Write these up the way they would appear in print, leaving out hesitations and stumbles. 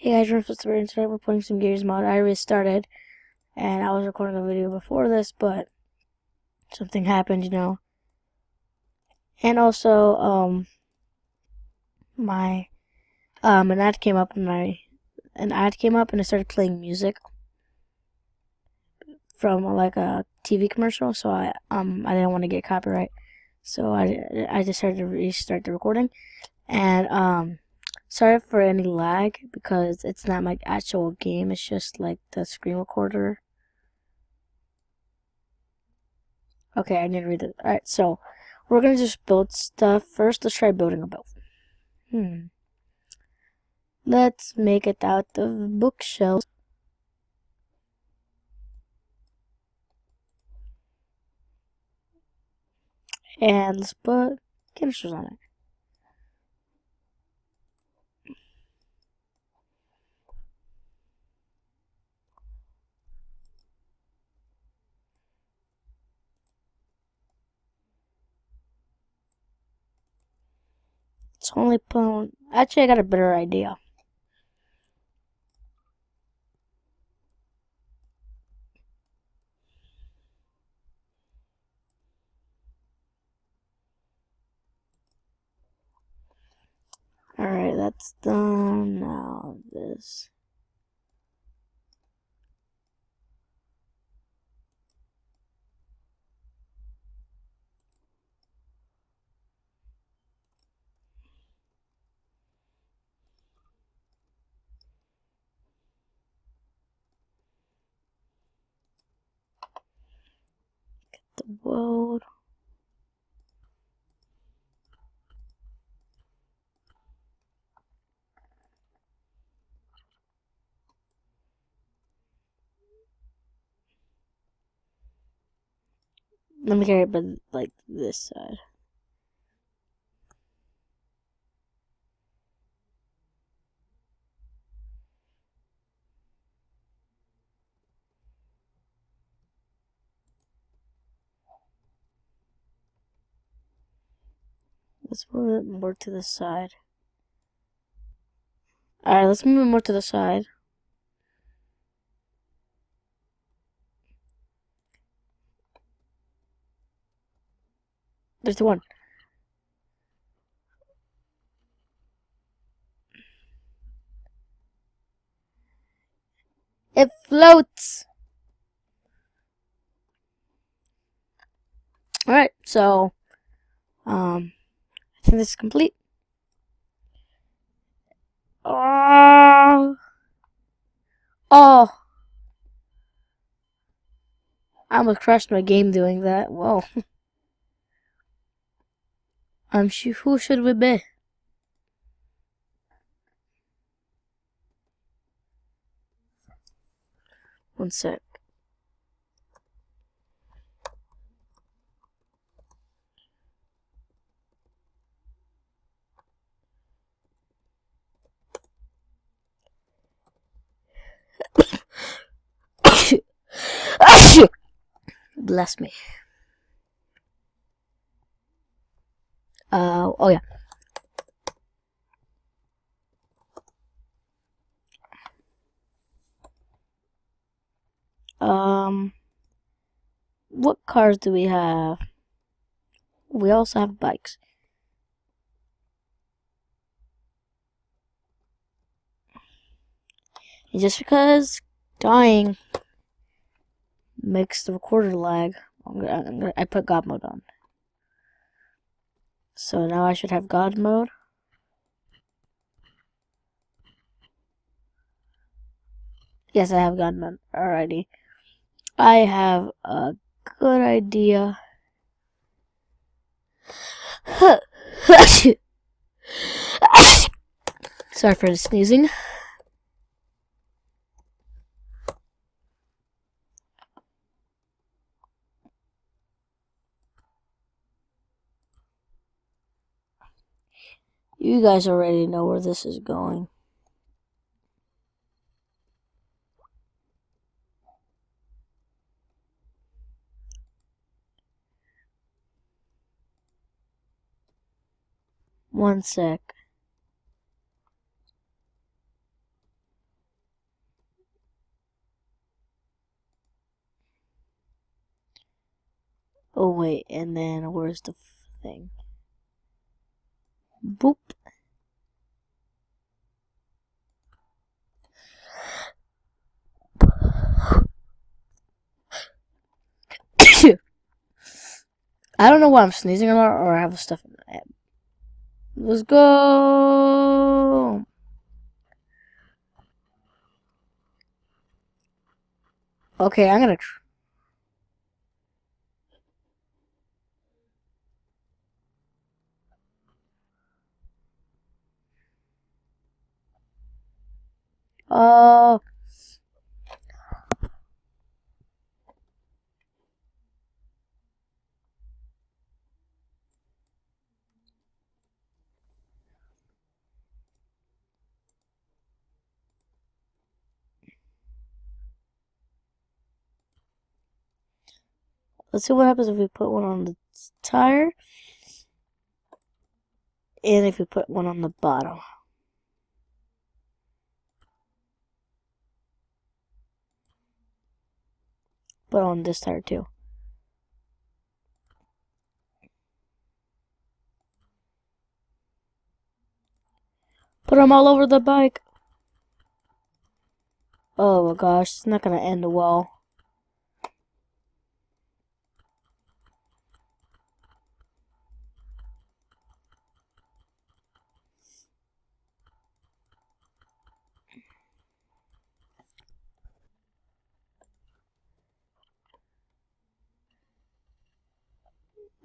Hey guys, today we're playing some Gmod. I restarted, and I was recording a video before this, but something happened, And also, an ad came up, and it started playing music from like a TV commercial. So I didn't want to get copyright, so I decided to restart the recording, and sorry for any lag because it's not my actual game, it's just like the screen recorder. Okay, I need to read it. Alright, so we're gonna just build stuff. First, let's try building a boat. Let's make it out of bookshelves. And let's put canisters on it. It's only put. Actually, I got a better idea. Alright, that's done. Now this. Get the boat. Let me carry it, but like this side. Let's move it more to the side. Alright, let's move it more to the side. There's the one. It floats! Alright, so, I think this is complete. Oh! Oh! I almost crashed my game doing that. Whoa. Who should we be? One sec. Bless me. Oh yeah. What cars do we have? We also have bikes. And just because dying makes the recorder lag, I put God mode on. So now I should have God mode. Yes, I have God mode. Alrighty. I have a good idea. Sorry for the sneezing. You guys already know where this is going. One sec. Oh wait, and then where's the thing? Boop. I don't know why I'm sneezing a lot or I have stuff in my head. Let's go. Okay, I'm gonna. Uh, let's see what happens if we put one on the tire, and if we put one on the bottom. But on this tire too. Put them all over the bike. Oh my gosh, it's not gonna end well.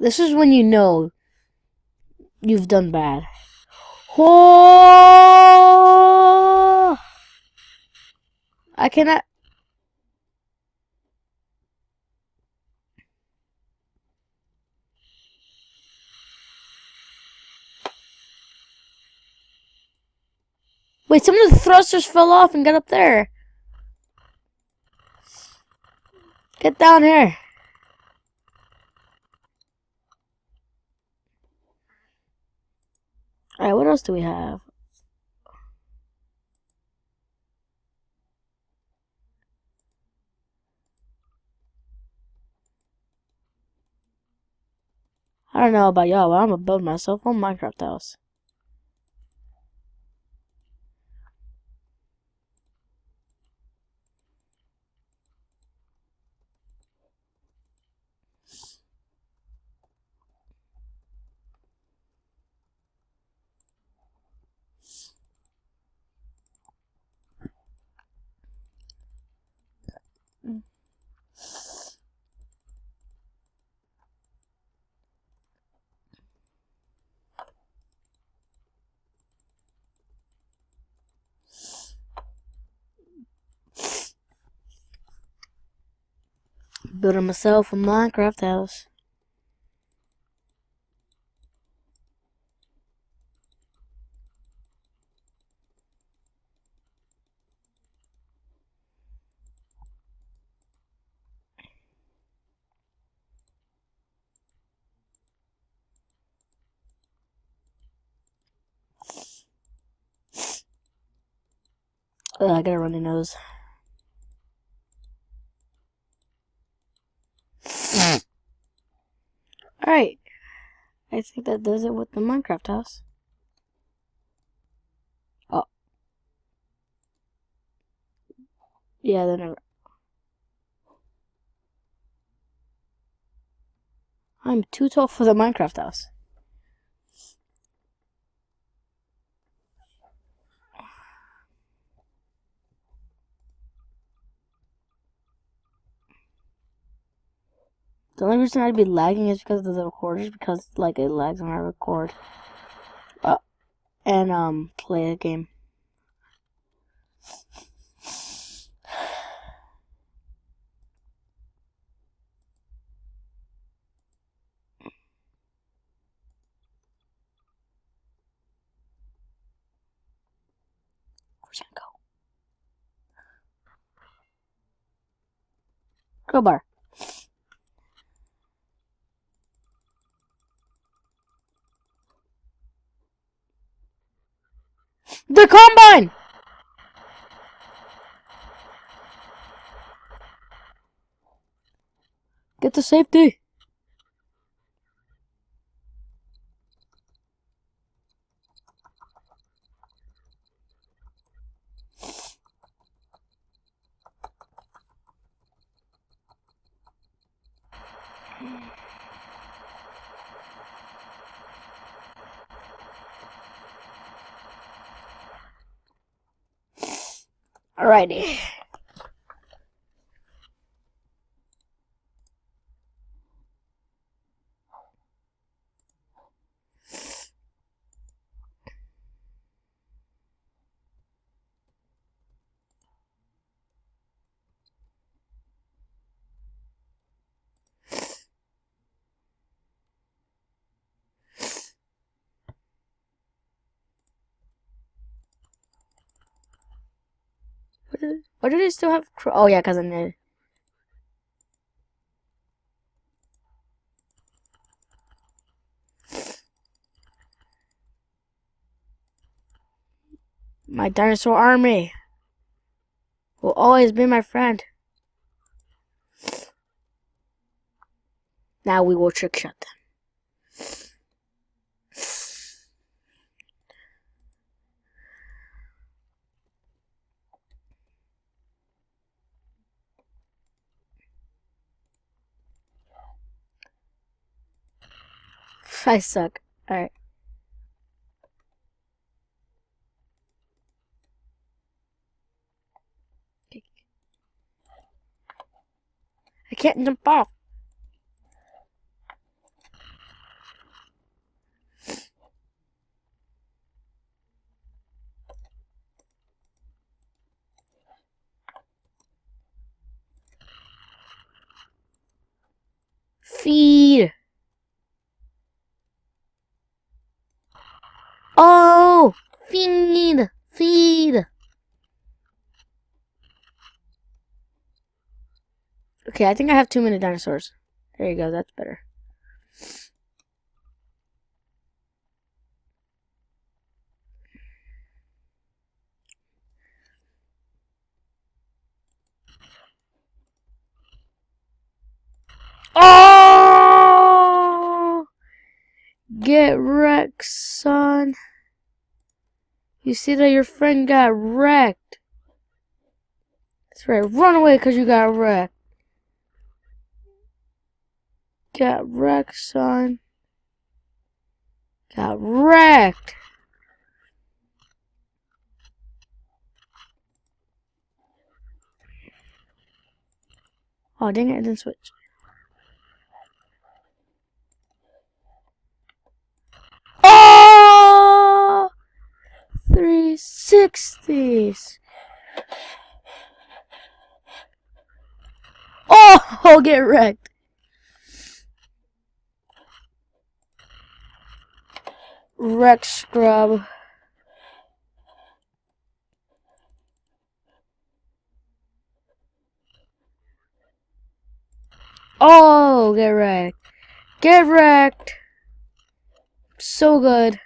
This is when you know you've done bad. Oh! I cannot. Wait, some of the thrusters fell off and got up there. Get down here. Alright, what else do we have? I don't know about y'all, but I'm gonna build myself a Minecraft house. Building myself a Minecraft house. I got a runny nose. Alright. I think that does it with the Minecraft house. Oh. Yeah, they never. I'm too tall for the Minecraft house. The only reason I'd be lagging is because of the recorders, because like it lags when I record. And play a game. Where's it gonna go? Crowbar. The combine! Get to safety. Alrighty. Why did it still have? Oh yeah, cause I need. My dinosaur army will always be my friend. Now we will trick shot them. I suck. Alright. I can't jump off. Feed. Oh, feed, feed. Okay, I think I have too many dinosaurs. There you go, that's better. Oh! Get wrecked, son. You see that your friend got wrecked. That's right, run away because you got wrecked. Got wrecked, son. Got wrecked. Oh, dang it, I didn't switch. Oh! 360s. Oh, get wrecked. Wreck scrub. Oh, get wrecked. Get wrecked. So good.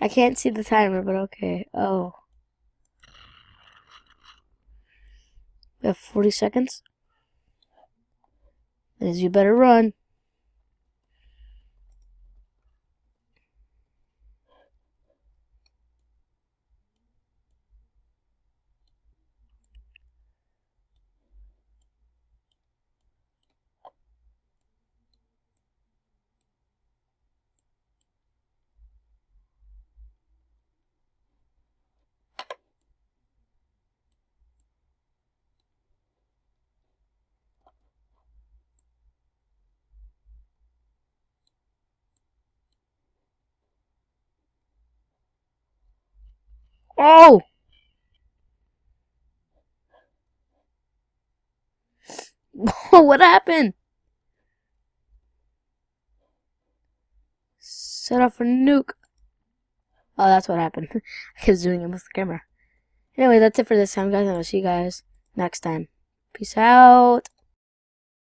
I can't see the timer, but okay. Oh. We have 40 seconds. As you better run. Oh! What happened? Set off a nuke. Oh, that's what happened. I kept zooming in with the camera. Anyway, that's it for this time, guys. And I'll see you guys next time. Peace out.